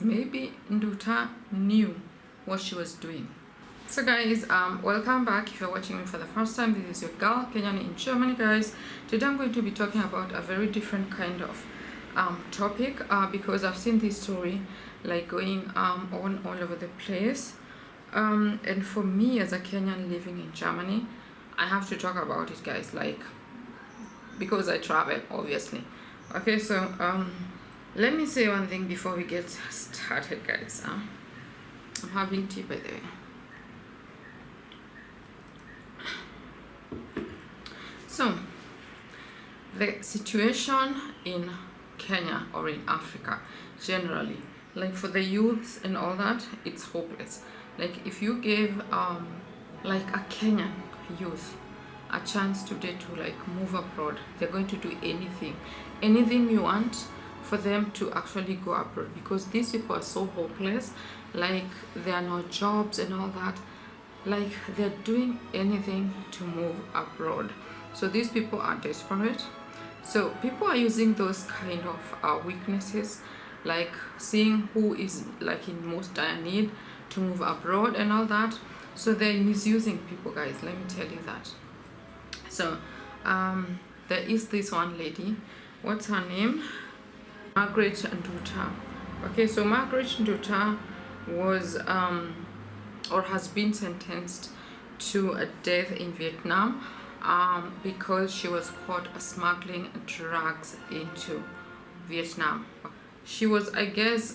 Maybe Nduta knew what she was doing. So guys, welcome back. If you're watching me for the first time, this is your girl Kenyan in Germany, guys. Today I'm going to be talking about a very different kind of topic because I've seen this story like going on all over the place, and for me as a Kenyan living in Germany, I have to talk about it, guys, like because I travel, obviously. Okay, so let me say one thing before we get started, guys. I'm having tea, by the way. So, the situation in Kenya or in Africa generally, like for the youths and all that, it's hopeless. Like if you gave like a Kenyan youth a chance today to like move abroad, they're going to do anything you want for them to actually go abroad, because these people are so hopeless. Like there are no jobs and all that, like they're doing anything to move abroad. So these people are desperate. So people are using those kind of weaknesses, like seeing who is like in most dire need to move abroad and all that. So they're misusing people, guys, let me tell you that. So there is this one lady, what's her name? Margeret Ndutas. Okay, so Margeret Ndutas was or has been sentenced to a death in Vietnam because she was caught smuggling drugs into Vietnam. She was, I guess,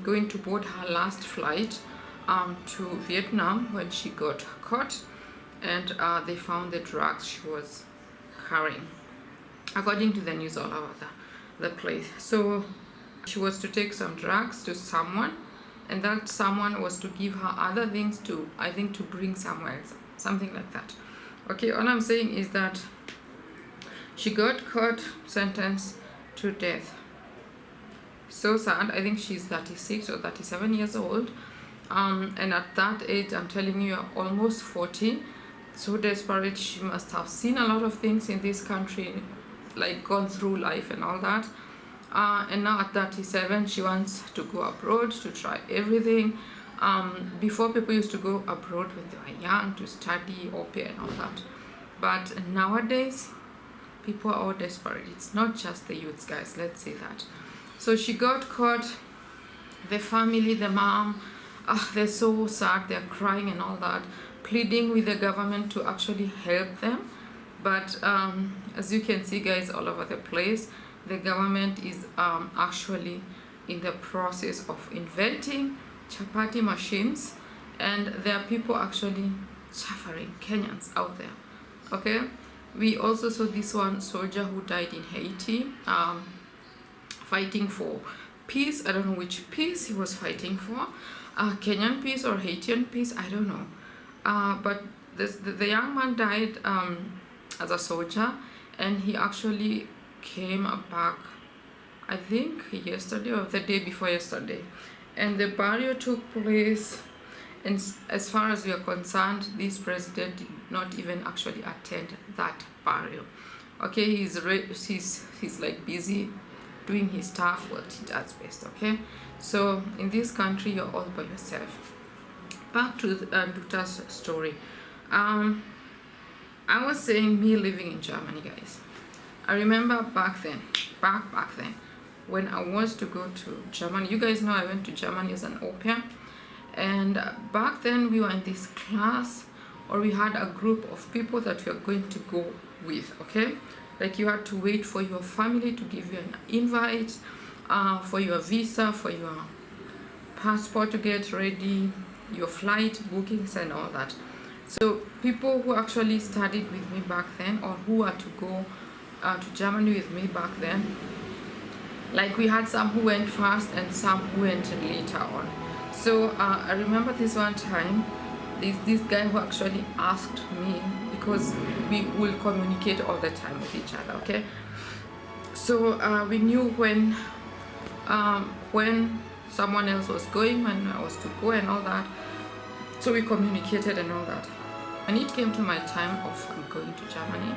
going to board her last flight to Vietnam when she got caught, and they found the drugs she was carrying, according to the news all over the place. So she was to take some drugs to someone, and that someone was to give her other things to, I think, to bring somewhere else, something like that. Okay, all I'm saying is that she got caught, sentenced to death. So sad. I think she's 36 or 37 years old, and at that age, I'm telling you, you're almost 40. So desperate. She must have seen a lot of things in this country, like gone through life and all that, and now at 37 she wants to go abroad to try everything. Before, people used to go abroad when they were young to study au pair and all that, but nowadays people are all desperate. It's not just the youths, guys, let's say that. So she got caught. The family, the mom, they're so sad, they're crying and all that, pleading with the government to actually help them. But as you can see, guys, all over the place, the government is actually in the process of inventing chapati machines, and there are people actually suffering, Kenyans out there. Okay, we also saw this one soldier who died in Haiti, fighting for peace. I don't know which peace he was fighting for, Kenyan peace or Haitian peace, I don't know. But the young man died as a soldier, and he actually came back, I think yesterday or the day before yesterday, and the burial took place. And as far as we are concerned, this president did not even actually attend that burial. Okay, he's like busy doing his stuff, what he does best. Okay, so in this country, you're all by yourself. Back to Ndutas' story. I was saying, me living in Germany, guys. I remember back then, when I was to go to Germany. You guys know I went to Germany as an au pair. And back then we were in this class, or we had a group of people that we were going to go with, okay? Like you had to wait for your family to give you an invite, for your visa, for your passport to get ready, your flight bookings and all that. So people who actually studied with me back then, or who had to go to Germany with me back then, like we had some who went first and some who went later on. So I remember this one time, this guy who actually asked me, because we will communicate all the time with each other, okay? So we knew when someone else was going, when I was to go and all that. So we communicated and all that. When it came to my time of going to Germany,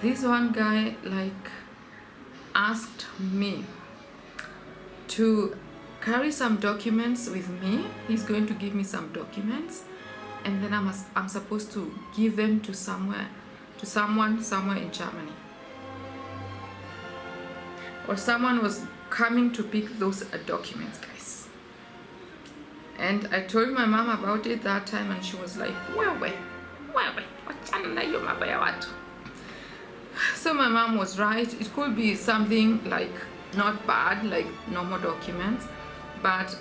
this one guy like asked me to carry some documents with me. He's going to give me some documents, and then I'm supposed to give them to someone somewhere in Germany. Or someone was coming to pick those documents, guys. And I told my mom about it that time, and she was like, wewe, wachana na hiyo mambo ya watu. So my mom was right. It could be something like not bad, like normal documents, but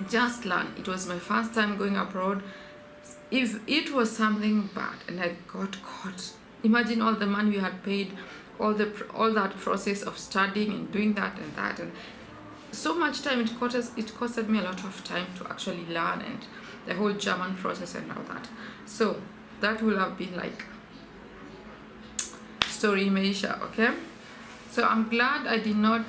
just learn. It was my first time going abroad. If it was something bad and I got caught, imagine all the money we had paid, all that process of studying and doing that and that, and so much time. It costed me a lot of time to actually learn, and the whole German process and all that. So that will have been like story measure, okay? So I'm glad I did not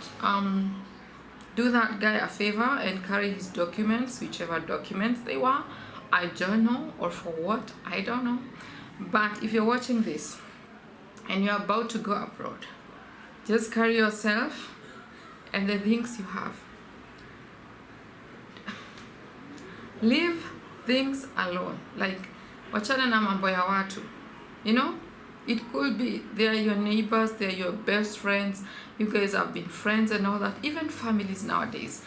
do that guy a favor and carry his documents, whichever documents they were. I don't know, or for what, I don't know. But if you're watching this and you're about to go abroad, just carry yourself and the things you have. Leave things alone. Like, wachana na mambo ya watu. You know, it could be they are your neighbors, they are your best friends, you guys have been friends and all that. Even families nowadays,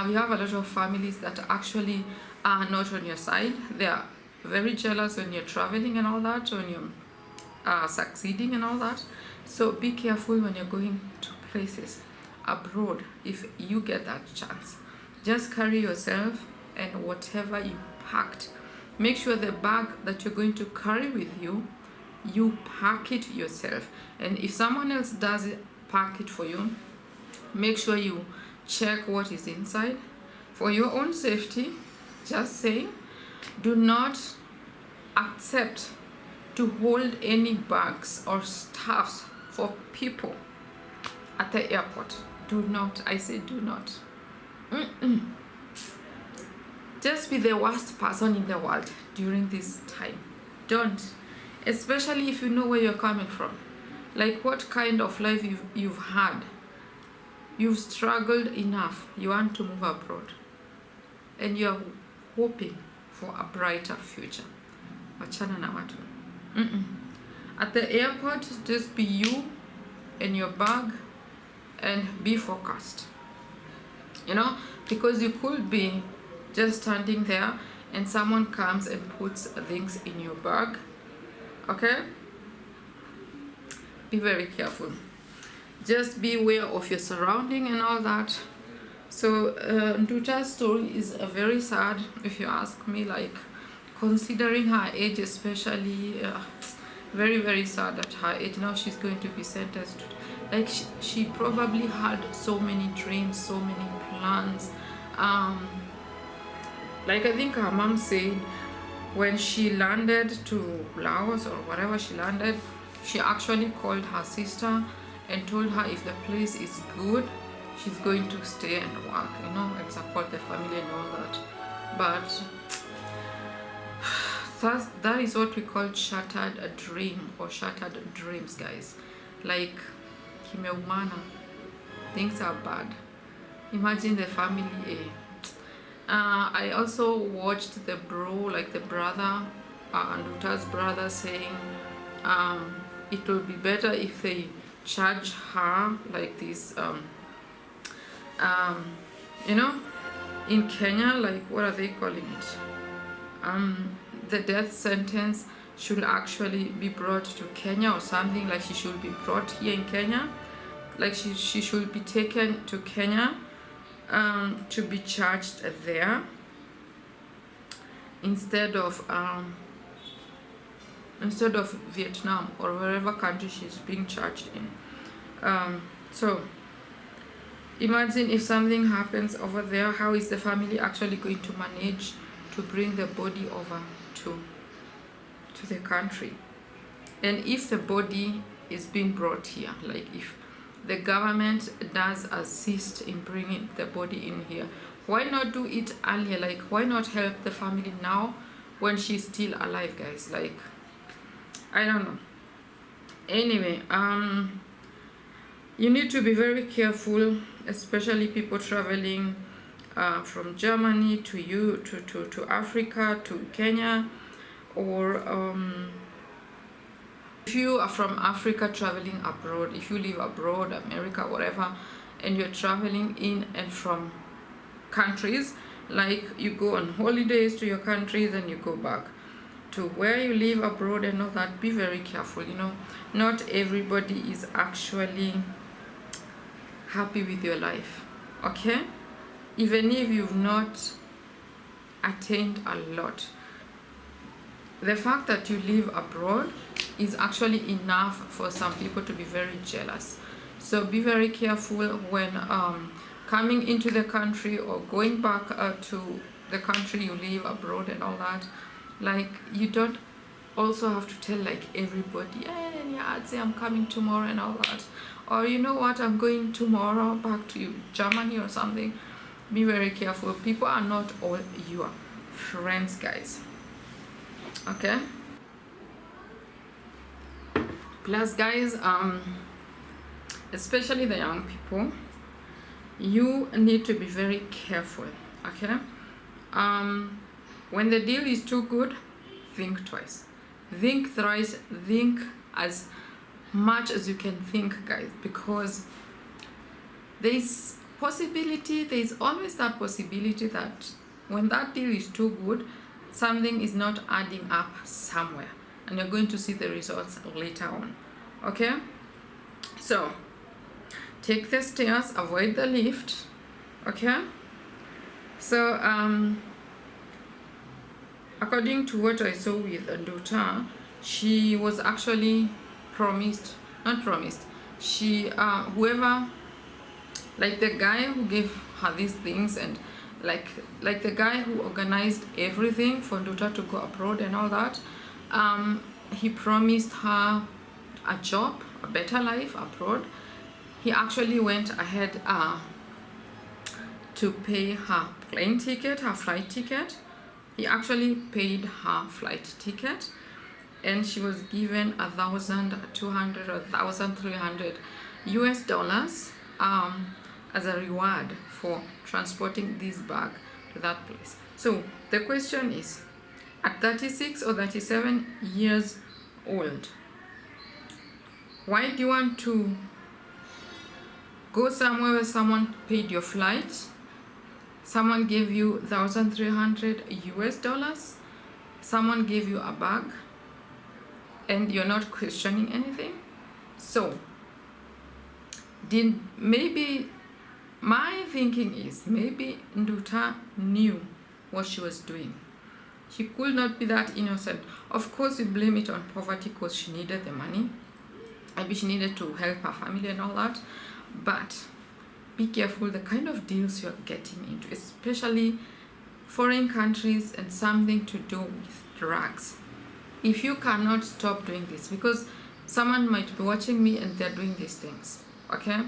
we have a lot of families that actually are not on your side. They are very jealous when you're traveling and all that, when you're succeeding and all that. So be careful when you're going to places abroad. If you get that chance, just carry yourself and whatever you packed. Make sure the bag that you're going to carry with you, you pack it yourself. And if someone else does it, pack it for you, make sure you check what is inside for your own safety. Just saying, do not accept to hold any bags or stuffs for people at the airport. Do not. I say do not. Just be the worst person in the world during this time. Don't. Especially if you know where you're coming from. Like what kind of life you've had. You've struggled enough. You want to move abroad. And you're hoping for a brighter future. Wachana na watu. At the airport, just be you and your bag and be focused. You know, because you could be just standing there and someone comes and puts things in your bag. Okay? Be very careful. Just be aware of your surrounding and all that. So Ndutas' story is very sad, if you ask me, like considering her age especially, very, very sad at her age. Now she's going to be sentenced to, like she probably had so many dreams, so many plans. Like I think her mom said when she landed to Laos or wherever she landed, she actually called her sister and told her if the place is good, she's going to stay and work, you know, and support the family and all that. But that is what we call shattered dream or shattered dreams, guys. Like kimeumana, things are bad. Imagine the family. I also watched the brother, Ndutas' brother, saying it will be better if they charge her like this. You know, in Kenya, like what are they calling it? The death sentence should actually be brought to Kenya or something. Like she should be brought here in Kenya. Like she should be taken to Kenya to be charged there instead of Vietnam or wherever country she's being charged in. So imagine if something happens over there, how is the family actually going to manage to bring the body over to the country? And if the body is being brought here, like if the government does assist in bringing the body in here, why not do it earlier? Like why not help the family now when she's still alive, guys? Like I don't know. Anyway, You need to be very careful, especially people traveling from Germany to Africa, to Kenya, or if you are from Africa traveling abroad, if you live abroad, America, whatever, and you're traveling in and from countries, like you go on holidays to your countries and you go back to where you live abroad and all that, be very careful. Not everybody is actually happy with your life, okay? Even if you've not attained a lot, the fact that you live abroad is actually enough for some people to be very jealous. So be very careful when coming into the country or going back to the country you live abroad and all that. Like, you don't also have to tell like everybody, yeah, I'd say I'm coming tomorrow and all that, or you know what, I'm going tomorrow back to Germany or something. Be very careful. People are not all your friends, guys, okay? Plus, guys, especially the young people, you need to be very careful, okay? When the deal is too good, think twice, think thrice, think as much as you can think, guys, because there's always that possibility that when that deal is too good, something is not adding up somewhere, and you're going to see the results later on, okay? So take the stairs, avoid the lift, okay? So according to what I saw with Ndutas, she was actually whoever, like the guy who gave her these things, and like the guy who organized everything for Ndutas to go abroad and all that, he promised her a job, a better life abroad. He actually went ahead to pay her plane ticket, her flight ticket. He actually paid her flight ticket, and she was given $1,200 or $1,300 US as a reward for transporting this bag to that place. So the question is, at 36 or 37 years old, why do you want to go somewhere where someone paid your flight, someone gave you $1,300 US, someone gave you a bag, and you're not questioning anything? So maybe my thinking is, maybe Ndutas knew what she was doing. She could not be that innocent. Of course, we blame it on poverty because she needed the money. Maybe she needed to help her family and all that. But be careful the kind of deals you're getting into, especially foreign countries and something to do with drugs. If you cannot stop doing this, because someone might be watching me and they're doing these things, okay?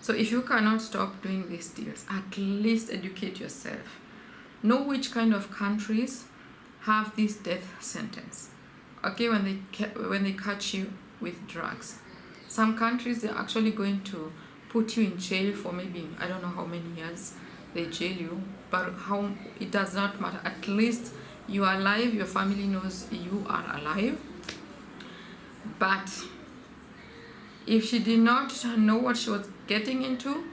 So if you cannot stop doing these deals, at least educate yourself. Know which kind of countries have this death sentence, okay, when they catch you with drugs. Some countries, they're actually going to put you in jail for maybe, I don't know how many years they jail you, but it does not matter. At least you are alive, your family knows you are alive. But if she did not know what she was getting into,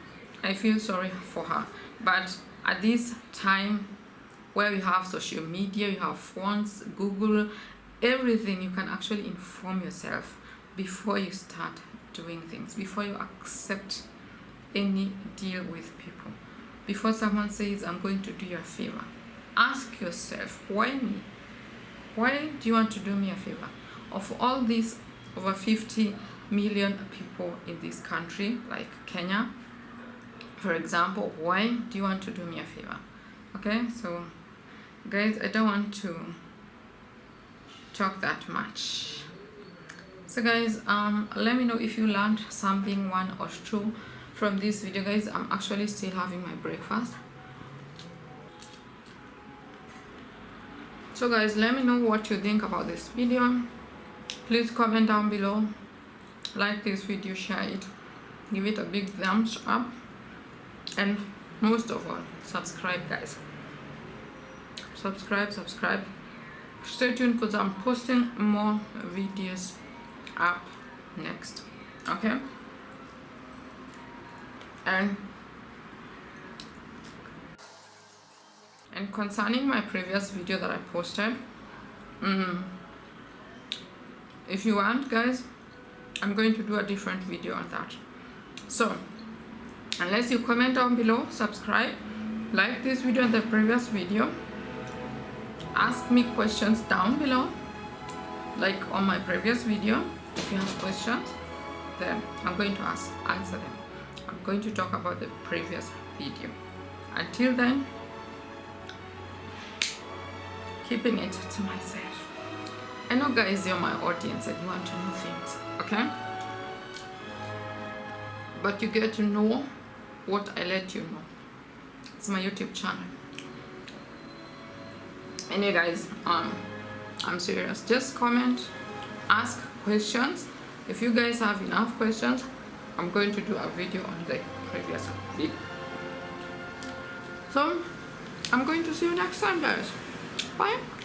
I feel sorry for her. But at this time where you have social media, you have phones, Google, everything, you can actually inform yourself before you start doing things, before you accept any deal with people. Before someone says, I'm going to do you a favor, ask yourself, why me? Why do you want to do me a favor? Of all these over 50 million people in this country, like Kenya, for example, why do you want to do me a favor? Okay, so guys, I don't want to talk that much. So guys, let me know if you learned something, one or two, from this video. Guys, I'm actually still having my breakfast. So guys, let me know what you think about this video. Please comment down below, like this video, share it, give it a big thumbs up, and most of all, subscribe, guys. Subscribe. Stay tuned because I'm posting more videos up next. Okay? And concerning my previous video that I posted, if you want, guys, I'm going to do a different video on that. So unless you comment down below, subscribe, like this video and the previous video, ask me questions down below like on my previous video. If you have questions, then I'm going to answer them. I'm going to talk about the previous video. Until then, keeping it to myself. I know, guys, you're my audience and you want to know things, okay? But you get to know what I let you know. It's my YouTube channel. Anyway, guys, I'm serious. Just comment, ask questions. If you guys have enough questions, I'm going to do a video on the previous video. So I'm going to see you next time, guys. Bye.